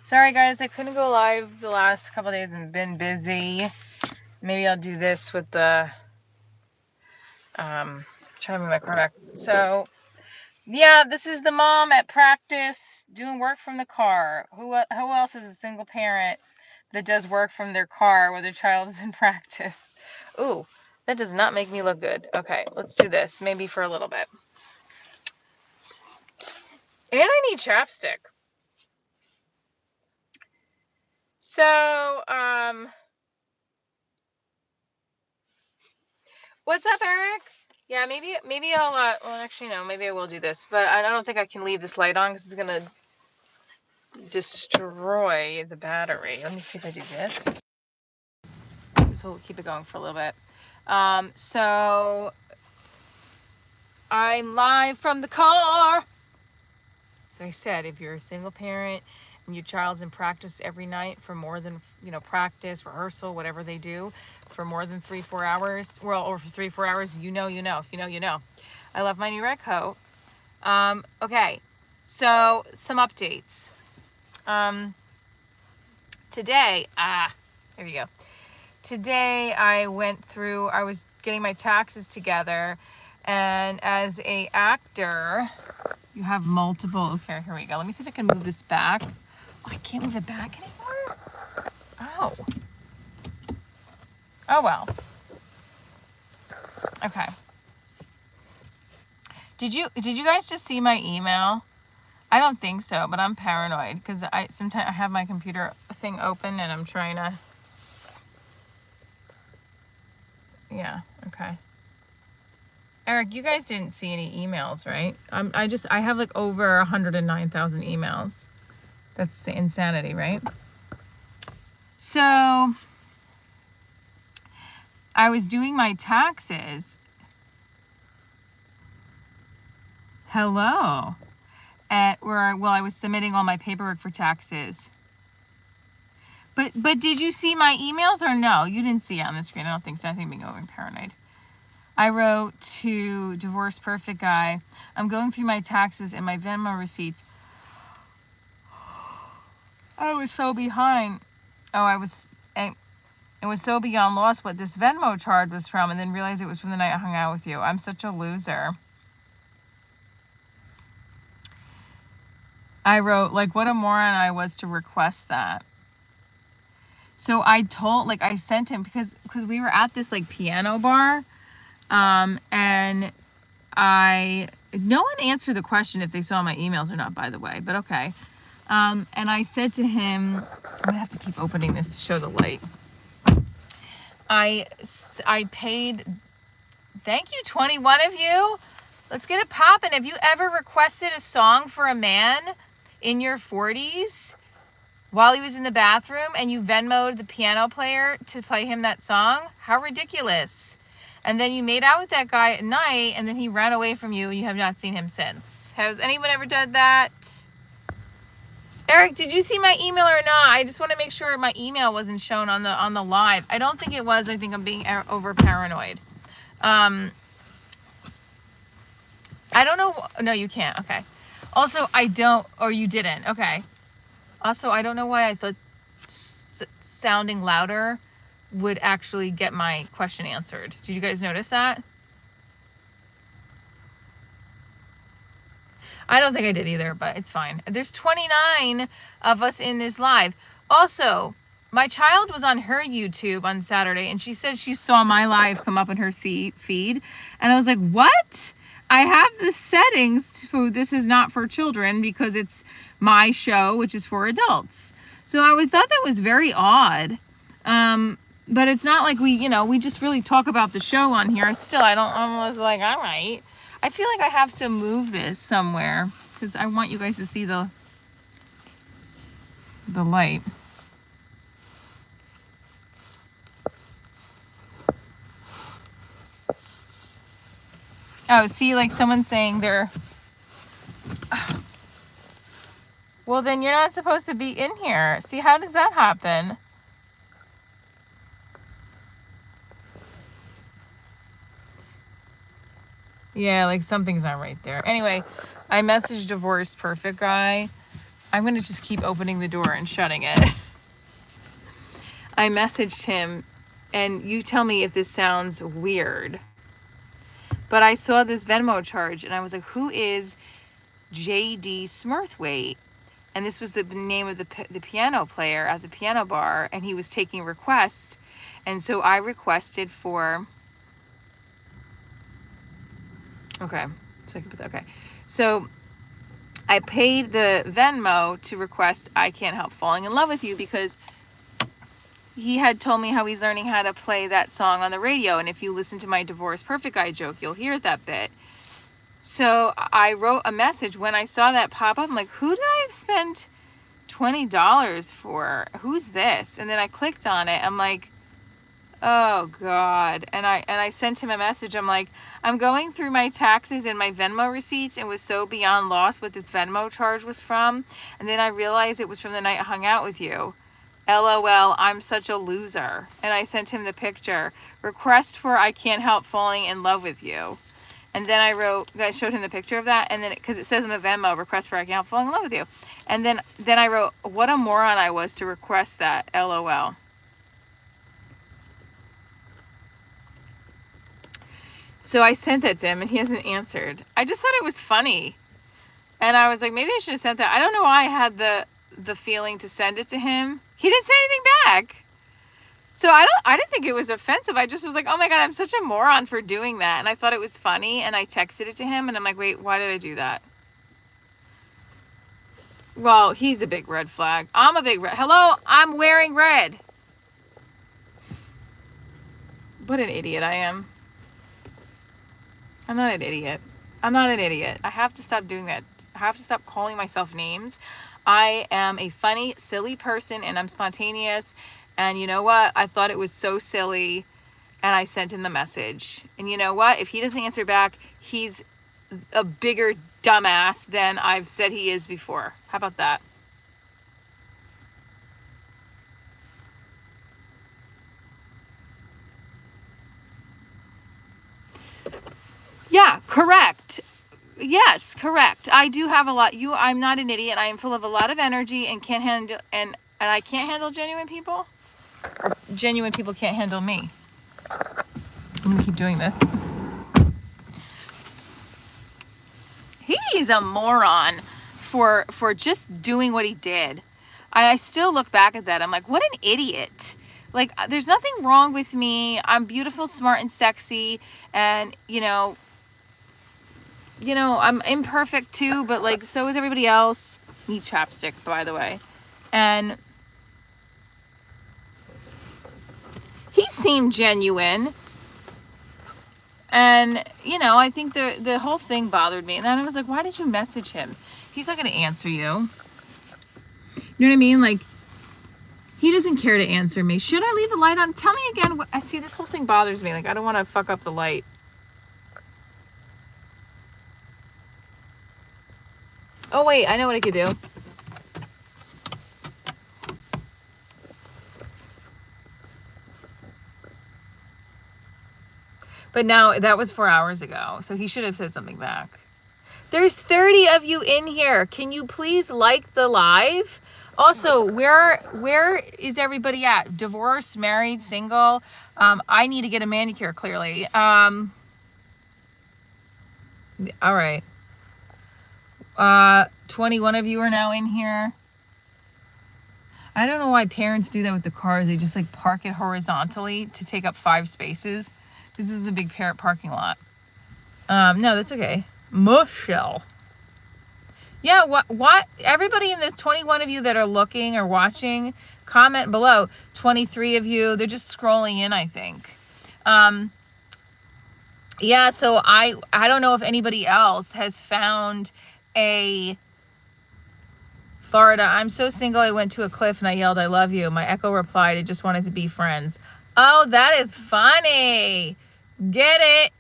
Sorry guys, I couldn't go live the last couple of days and been busy. Maybe I'll do this with the trying to move my car back. So yeah, this is the mom at practice doing work from the car. Who else is a single parent that does work from their car where their child is in practice? Ooh, that does not make me look good. Okay, let's do this maybe for a little bit. And I need chapstick. So, what's up, Eric? Yeah, maybe I'll, well, actually, no, maybe I will do this, but I don't think I can leave this light on because it's going to destroy the battery. Let me see if I do this. This will keep it going for a little bit. So, I'm live from the car. Like I said, if you're a single parent and your child's in practice every night for more than, practice, rehearsal, whatever they do, for more than 3-4 hours, or for 3-4 hours, you know. If you know, you know. I love my new red coat. Okay, so some updates. Today, there you go. Today I was getting my taxes together, and as a actor, you have multiple, okay, here we go. Let me see if I can move this back. Oh, I can't move it back anymore? Oh. Oh, well. Okay. Did you guys just see my email? I don't think so, but I'm paranoid because sometimes I have my computer thing open and I'm trying to, yeah, okay. Eric, you guys didn't see any emails, right? I have like over 109,000 emails. That's insanity, right? So I was doing my taxes. Hello. I was submitting all my paperwork for taxes. But did you see my emails or no? You didn't see it on the screen. I don't think so. I think I'm being over paranoid. I wrote to Divorce Perfect Guy, I'm going through my taxes and my Venmo receipts. I was so behind. It was so beyond lost what this Venmo charge was from, and then realized it was from the night I hung out with you. I'm such a loser. I wrote, like, what a moron I was to request that. So I sent him because we were at this like piano bar, and no one answered the question if they saw my emails or not, by the way, but okay. And I said to him, I'm gonna have to keep opening this to show the light. I paid, thank you, 21 of you. Let's get it popping. Have you ever requested a song for a man in your 40s while he was in the bathroom and you Venmo'd the piano player to play him that song? How ridiculous. And then you made out with that guy at night and then he ran away from you and you have not seen him since. Has anyone ever done that? Eric, did you see my email or not? I just want to make sure my email wasn't shown on the live. I don't think it was. I think I'm being over paranoid. I don't know. No, you can't. Okay. Also, you didn't. Okay. Also, I don't know why I thought sounding louder would actually get my question answered. Did you guys notice that? I don't think I did either, but it's fine. There's 29 of us in this live. Also, my child was on her YouTube on Saturday, and she said she saw my live come up in her feed. And I was like, what? I have the settings for this is not for children because it's my show, which is for adults. So I thought that was very odd. But it's not like we just really talk about the show on here. I was like, all right. I feel like I have to move this somewhere because I want you guys to see the light. Oh, see, like someone's saying they're... Well, then you're not supposed to be in here. See, how does that happen? Yeah, like something's not right there. Anyway, I messaged Divorce Perfect Guy I'm going to just keep opening the door and shutting it. I messaged him, and you tell me if this sounds weird, but I saw this Venmo charge, and I was like, who is J.D. Smurthwaite? And this was the name of the piano player at the piano bar, and he was taking requests. And so I requested for, okay, so I can put that, okay. So I paid the Venmo to request I Can't Help Falling in Love with You, because he had told me how he's learning how to play that song on the radio. And if you listen to my Divorce Perfect Guy joke, you'll hear that bit. So I wrote a message when I saw that pop up. I'm like, who did I have spent $20 for? Who's this? And then I clicked on it. I'm like, oh God. And I sent him a message. I'm like, I'm going through my taxes and my Venmo receipts and was so beyond lost what this Venmo charge was from. And then I realized it was from the night I hung out with you. LOL, I'm such a loser. And I sent him the picture. Request for I Can't Help Falling in Love with You. And then I showed him the picture of that, and then because it says in the Venmo, request for I Can't Help Falling in Love with You. And then I wrote, what a moron I was to request that, LOL. So I sent that to him, and he hasn't answered. I just thought it was funny. And I was like, maybe I should have sent that. I don't know why I had the feeling to send it to him. He didn't say anything back. So I didn't think it was offensive. I just was like, oh my God, I'm such a moron for doing that. And I thought it was funny, and I texted it to him, and I'm like, wait, why did I do that? Well, he's a big red flag. I'm a big red. Hello, I'm wearing red. What an idiot I am. I'm not an idiot. I'm not an idiot. I have to stop doing that. I have to stop calling myself names. I am a funny, silly person, and I'm spontaneous. And you know what? I thought it was so silly, and I sent him the message. And you know what? If he doesn't answer back, he's a bigger dumbass than I've said he is before. How about that? Yeah, correct. Yes, correct. I do have a lot. I'm not an idiot. I am full of a lot of energy and can't handle, and I can't handle genuine people. Or genuine people can't handle me. I'm gonna keep doing this. He's a moron for just doing what he did. I still look back at that. I'm like, what an idiot. Like, there's nothing wrong with me. I'm beautiful, smart, and sexy, and you know, I'm imperfect too, but like, so is everybody else. Need chapstick, by the way. And he seemed genuine. And, I think the whole thing bothered me. And then I was like, why did you message him? He's not going to answer you. You know what I mean? Like, he doesn't care to answer me. Should I leave the light on? Tell me again. I see this whole thing bothers me. Like, I don't want to fuck up the light. Oh, wait. I know what I could do. But now, that was 4 hours ago, so he should have said something back. There's 30 of you in here. Can you please like the live? Also, where is everybody at? Divorced, married, single? I need to get a manicure, clearly. All right. 21 of you are now in here. I don't know why parents do that with the cars. They just, like, park it horizontally to take up 5 spaces. This is a big parent parking lot. No, that's okay. Michelle. Yeah, what? Everybody in the 21 of you that are looking or watching, comment below. 23 of you, they're just scrolling in, I think. Yeah, so I don't know if anybody else has found a Florida. I'm so single, I went to a cliff and I yelled, I love you. My echo replied, I just wanted to be friends. Oh, that is funny. Get it?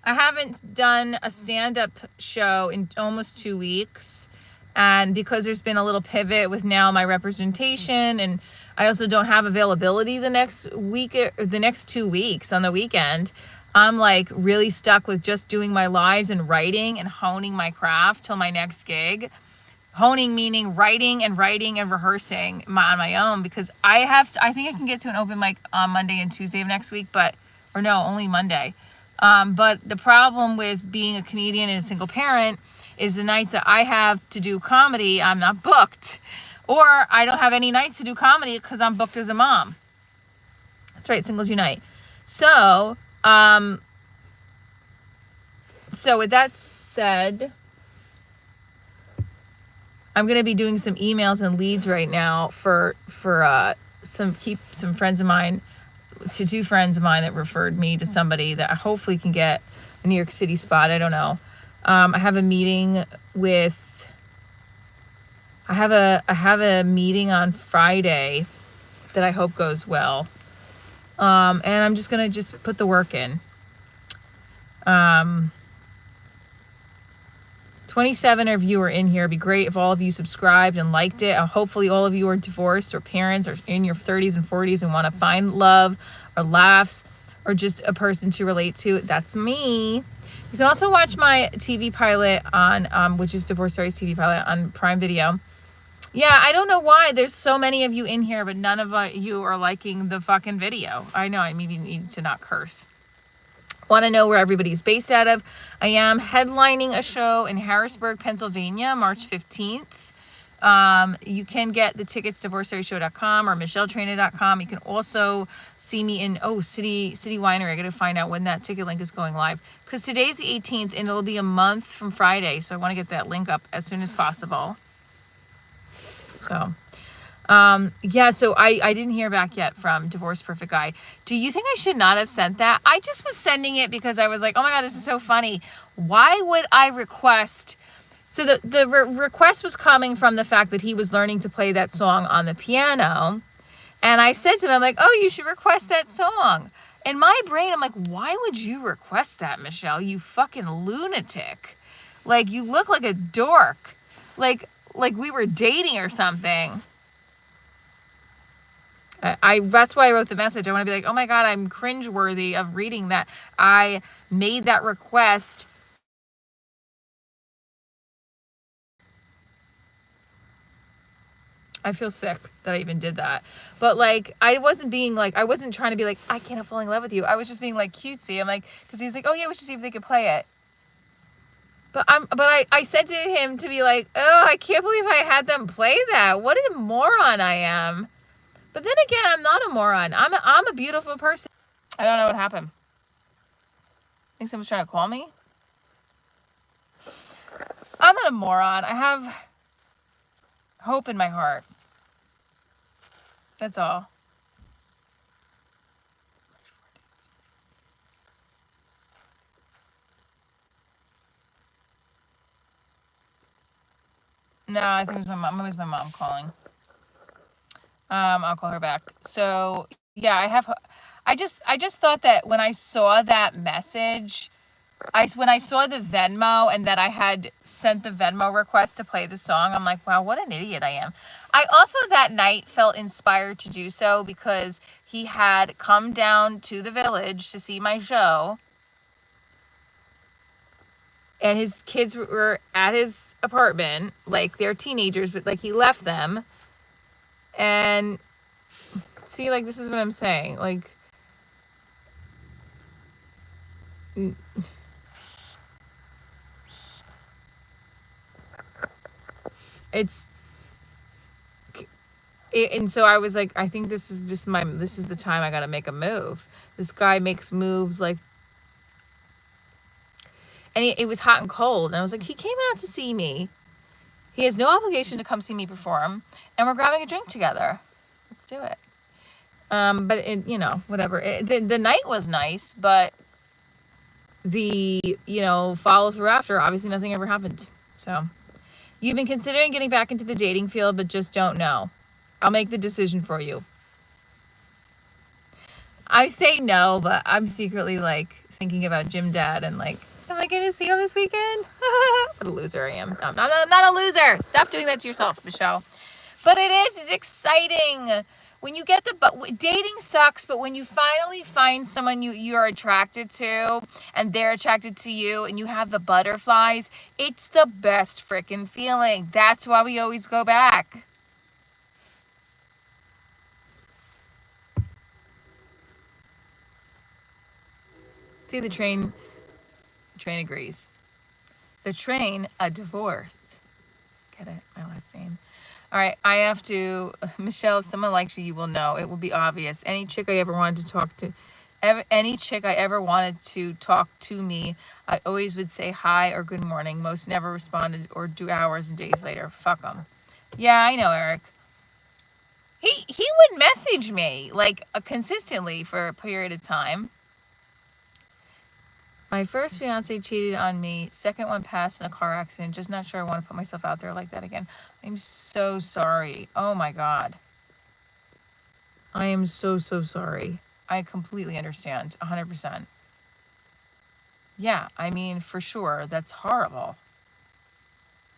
I haven't done a stand-up show in almost 2 weeks. And because there's been a little pivot with now my representation, and I also don't have availability the next week or the next 2 weeks on the weekend. I'm like really stuck with just doing my lives and writing and honing my craft till my next gig. Honing meaning writing and rehearsing on my own, because I think I can get to an open mic on Monday and Tuesday of next week, or no, only Monday. But the problem with being a comedian and a single parent is the nights that I have to do comedy, I'm not booked. Or I don't have any nights to do comedy because I'm booked as a mom. That's right, singles unite. So, so with that said, I'm going to be doing some emails and leads right now for some friends of mine, to two friends of mine that referred me to somebody that I hopefully can get a New York City spot. I don't know. I have a meeting with, I have a meeting on Friday that I hope goes well. And I'm just going to just put the work in. 27 of you are in here. It'd be great if all of you subscribed and liked it. Hopefully all of you are divorced or parents or in your 30s and 40s and want to find love or laughs or just a person to relate to. That's me. You can also watch my TV pilot on, which is Divorce Stories TV pilot on Prime Video. Yeah, I don't know why there's so many of you in here, but none of you are liking the fucking video. I know, I maybe need to not curse. Want to know where everybody's based out of? I am headlining a show in Harrisburg, Pennsylvania, March 15th. You can get the tickets divorcestoryshow.com or michelletraina.com. You can also see me in City Winery. I got to find out when that ticket link is going live, because today's the 18th and it'll be a month from Friday, so I want to get that link up as soon as possible. So so I didn't hear back yet from Divorce Perfect Guy. Do you think I should not have sent that? I just was sending it because I was like, oh my God, this is so funny. Why would I request? So the request was coming from the fact that he was learning to play that song on the piano. And I said to him, I'm like, oh, you should request that song. In my brain, I'm like, why would you request that, Michelle? You fucking lunatic. Like, you look like a dork. Like we were dating or something. That's why I wrote the message. I want to be like, oh my God, I'm cringeworthy of reading that. I made that request. I feel sick that I even did that. But like, I wasn't trying to be like, I can't fall in love with you. I was just being like cutesy. I'm like, because he's like, oh yeah, we should see if they could play it. But I said to him to be like, oh, I can't believe I had them play that. What a moron I am. But then again, I'm not a moron. I'm a beautiful person. I don't know what happened. I think someone's trying to call me. I'm not a moron. I have hope in my heart. That's all. No, I think it was my mom. It was my mom calling. I'll call her back. So yeah, I just thought that when I saw that message, when I saw the Venmo and that I had sent the Venmo request to play the song, I'm like, wow, what an idiot I am. I also that night felt inspired to do so because he had come down to the village to see my show. And his kids were at his apartment, like they're teenagers, but like he left them. And see, like, this is what I'm saying. Like, and so I was like, I think this is the time I got to make a move. This guy makes moves like, and it was hot and cold. And I was like, he came out to see me. He has no obligation to come see me perform. And we're grabbing a drink together. Let's do it. But it, whatever. The night was nice, but the, follow through after, obviously nothing ever happened. So you've been considering getting back into the dating field, but just don't know. I'll make the decision for you. I say no, but I'm secretly like thinking about Gym Dad and like, am I going to see him this weekend? What a loser I am. No, I'm not a loser. Stop doing that to yourself, Michelle. But it's exciting. when you get dating sucks, but when you finally find someone you're attracted to and they're attracted to you and you have the butterflies, it's the best freaking feeling. That's why we always go back. See, the train agrees. The train, a divorce. Get it? My last name. All right, I have to, Michelle, if someone likes you, you will know. It will be obvious. Any chick I ever wanted to talk to, any chick I ever wanted to talk to me, I always would say hi or good morning. Most never responded or do hours and days later. Fuck them. Yeah, I know, Eric. He would message me, like, consistently for a period of time. My first fiance cheated on me. Second one passed in a car accident. Just not sure I want to put myself out there like that again. I'm so sorry. Oh my God. I am so sorry. I completely understand. 100%. Yeah, I mean, for sure. That's horrible.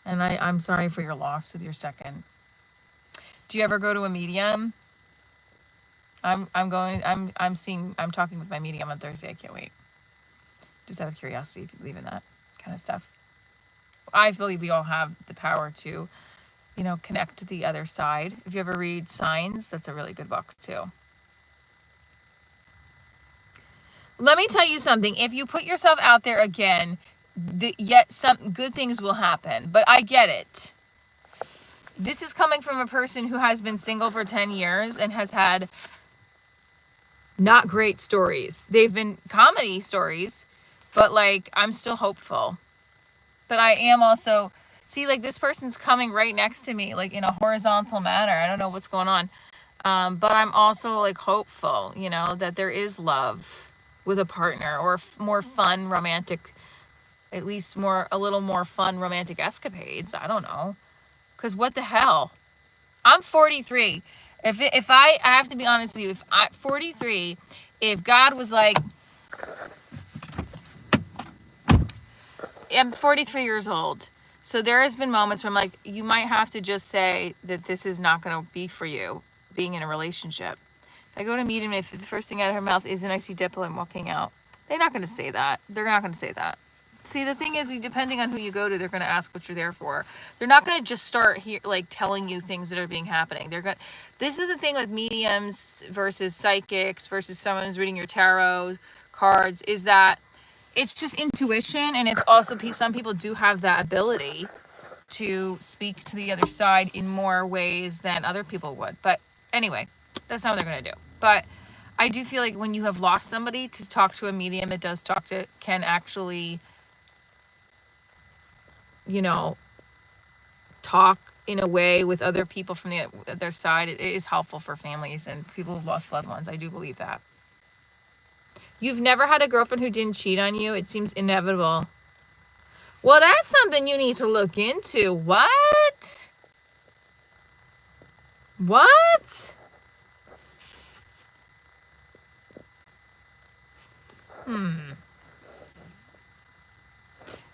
And I'm sorry for your loss with your second. Do you ever go to a medium? I'm talking with my medium on Thursday. I can't wait. Just out of curiosity, if you believe in that kind of stuff. I believe we all have the power to, connect to the other side. If you ever read Signs, that's a really good book too. Let me tell you something. If you put yourself out there again, yet some good things will happen. But I get it. This is coming from a person who has been single for 10 years and has had not great stories. They've been comedy stories, but like, I'm still hopeful. But I am also, see, like, this person's coming right next to me, like, in a horizontal manner. I don't know what's going on. But I'm also, like, hopeful, that there is love with a partner or more fun romantic, at least a little more fun romantic escapades. I don't know. Because what the hell? I'm 43. If I have to be honest with you, 43, if God was like, I'm 43 years old. So there has been moments where I'm like, you might have to just say that this is not going to be for you, being in a relationship. If I go to meet him, if the first thing out of her mouth isn't I see Diplo, I'm walking out. They're not going to say that. They're not going to say that. See, the thing is, depending on who you go to, they're going to ask what you're there for. They're not going to just start here, like, telling you things that are happening. This is the thing with mediums versus psychics versus someone who's reading your tarot cards, is that it's just intuition, and it's also, some people do have that ability to speak to the other side in more ways than other people would. But anyway, that's not what they're going to do. But I do feel like when you have lost somebody, to talk to a medium, can actually, talk in a way with other people from the other side. It is helpful for families and people who've lost loved ones. I do believe that. You've never had a girlfriend who didn't cheat on you? It seems inevitable. Well, that's something you need to look into. What? What?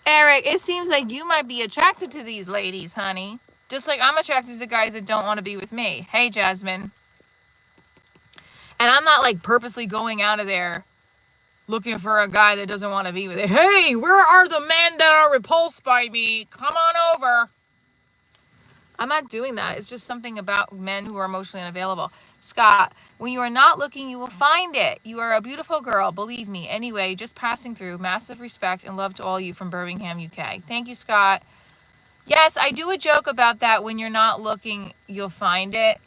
Eric, it seems like you might be attracted to these ladies, honey. Just like I'm attracted to guys that don't want to be with me. Hey, Jasmine. And I'm not like purposely going out of there looking for a guy that doesn't want to be with it. Hey, where are the men that are repulsed by me? Come on over. I'm not doing that. It's just something about men who are emotionally unavailable. Scott, when you are not looking, you will find it. You are a beautiful girl, believe me. Anyway, just passing through. Massive respect and love to all you from Birmingham, UK. Thank you, Scott. Yes, I do a joke about that. When you're not looking, you'll find it.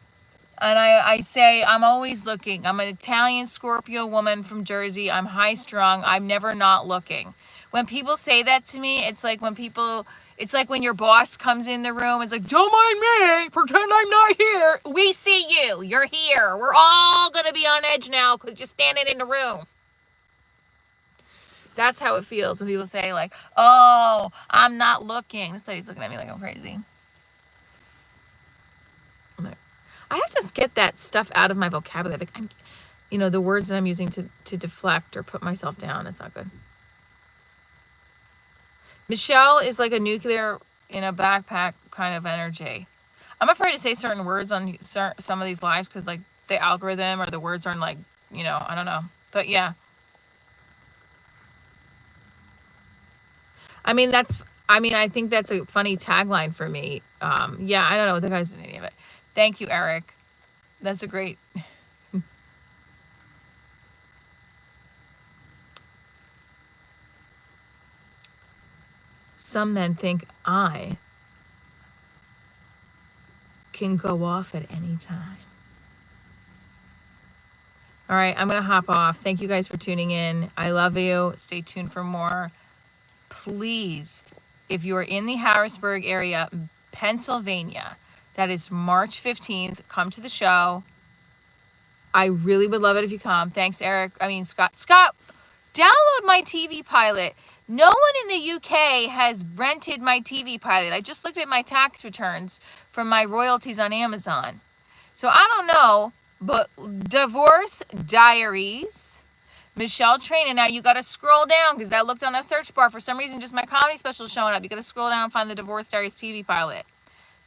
And I say, I'm always looking. I'm an Italian Scorpio woman from Jersey. I'm high strung. I'm never not looking. When people say that to me, it's like when your boss comes in the room. It's like, don't mind me. Pretend I'm not here. We see you. You're here. We're all going to be on edge now because you're standing in the room. That's how it feels when people say, like, oh, I'm not looking. This lady's looking at me like I'm crazy. I have to get that stuff out of my vocabulary. Like, the words that I'm using to deflect or put myself down. It's not good. Michelle is like a nuclear in a backpack kind of energy. I'm afraid to say certain words on some of these lives because, like, the algorithm or the words aren't like, you know, I don't know. But yeah. I mean, I think that's a funny tagline for me. Yeah, I don't know what the guy's name of it. Thank you, Eric. That's a great. Some men think I can go off at any time. All right, I'm going to hop off. Thank you guys for tuning in. I love you. Stay tuned for more. Please, if you're in the Harrisburg area, Pennsylvania, that is March 15th, come to the show. I really would love it if you come. Thanks, Eric. Scott. Scott, download my TV pilot. No one in the UK has rented my TV pilot. I just looked at my tax returns from my royalties on Amazon. So I don't know, but Divorce Diaries, Michelle Trainer. Now you got to scroll down because I looked on a search bar. For some reason, just my comedy special is showing up. You got to scroll down and find the Divorce Diaries TV pilot.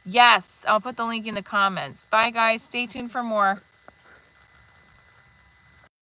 Yes, I'll put the link in the comments. Bye, guys. Stay tuned for more.